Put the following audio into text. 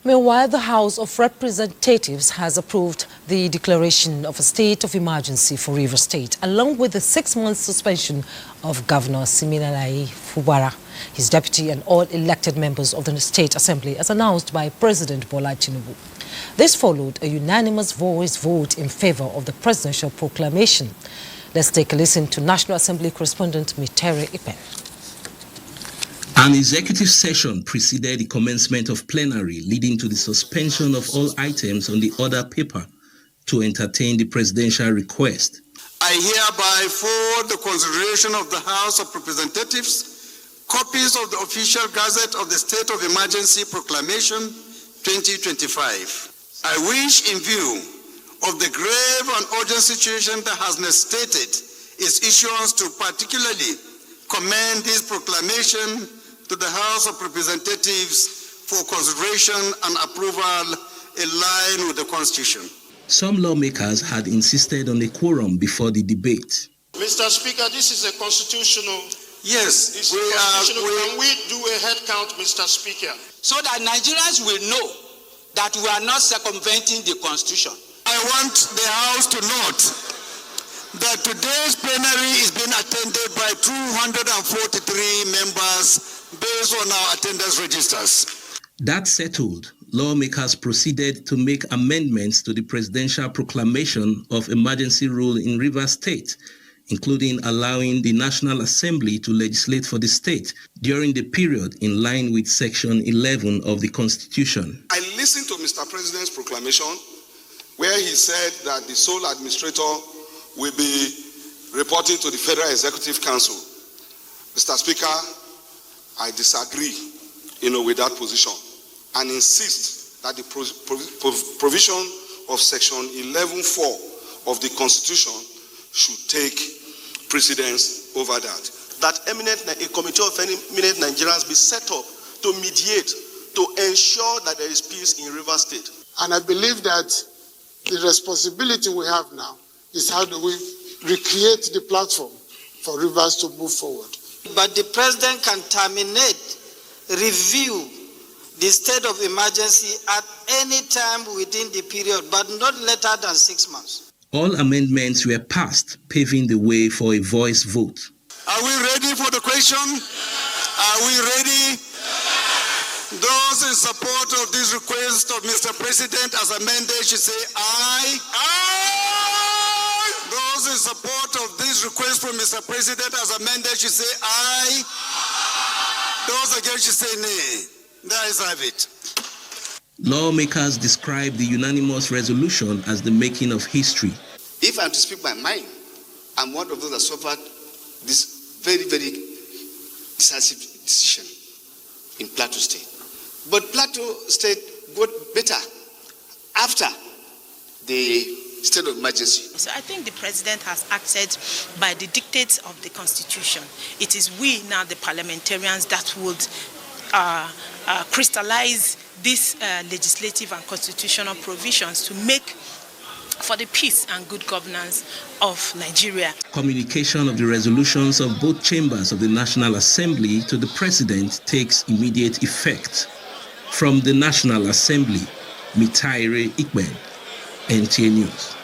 Meanwhile, the House of Representatives has approved the declaration of a state of emergency for Rivers State, along with the 6-month suspension of Governor Siminalayi Fubara, his deputy, and all elected members of the State Assembly, as announced by President Bola Tinubu. This followed a unanimous voice vote in favor of the presidential proclamation. Let's take a listen to National Assembly correspondent Mitere Ipen. An executive session preceded the commencement of plenary, leading to the suspension of all items on the order paper to entertain the presidential request. I hereby forward the consideration of the House of Representatives copies of the official Gazette of the State of Emergency Proclamation 2025. I wish, in view of the grave and urgent situation that has necessitated its issuance, to particularly commend this proclamation to the House of Representatives for consideration and approval in line with the Constitution. Some lawmakers had insisted on a quorum before the debate. Mr. Speaker, this is a constitutional. Yes, Can we do a head count, Mr. Speaker? So that Nigerians will know that we are not circumventing the Constitution. I want the House to note that today's plenary is being attended by 243 members based on our attendance registers. That settled, lawmakers proceeded to make amendments to the presidential proclamation of emergency rule in Rivers State, including allowing the National Assembly to legislate for the state during the period in line with Section 11 of the Constitution. I listened to Mr. President's proclamation where he said that the sole administrator will be reporting to the Federal Executive Council. Mr. Speaker, I disagree, with that position and insist that the provision of Section 11(4) of the Constitution should take precedence over that. That a committee of eminent Nigerians be set up to mediate, to ensure that there is peace in Rivers State. And I believe that the responsibility we have now is how do we recreate the platform for Rivers to move forward. But the president can terminate, review the state of emergency at any time within the period, but not later than 6 months. All amendments were passed, paving the way for a voice vote. Are we ready for the question? Are we ready? Those in support of this request of Mr. President as amended should say aye. Aye. Those in support of this request from Mr. President as amended should say aye. Those against should say nay. There is have it. Lawmakers described the unanimous resolution as the making of history. If I'm to speak my mind, I'm one of those that suffered this very, very decisive decision in Plateau State. But Plateau State got better after the state of emergency. So I think the president has acted by the dictates of the Constitution. It is we now, the parliamentarians, that would crystallize these legislative and constitutional provisions to make for the peace and good governance of Nigeria. Communication of the resolutions of both chambers of the National Assembly to the President takes immediate effect. From the National Assembly, Mitere Ipen, NTA News.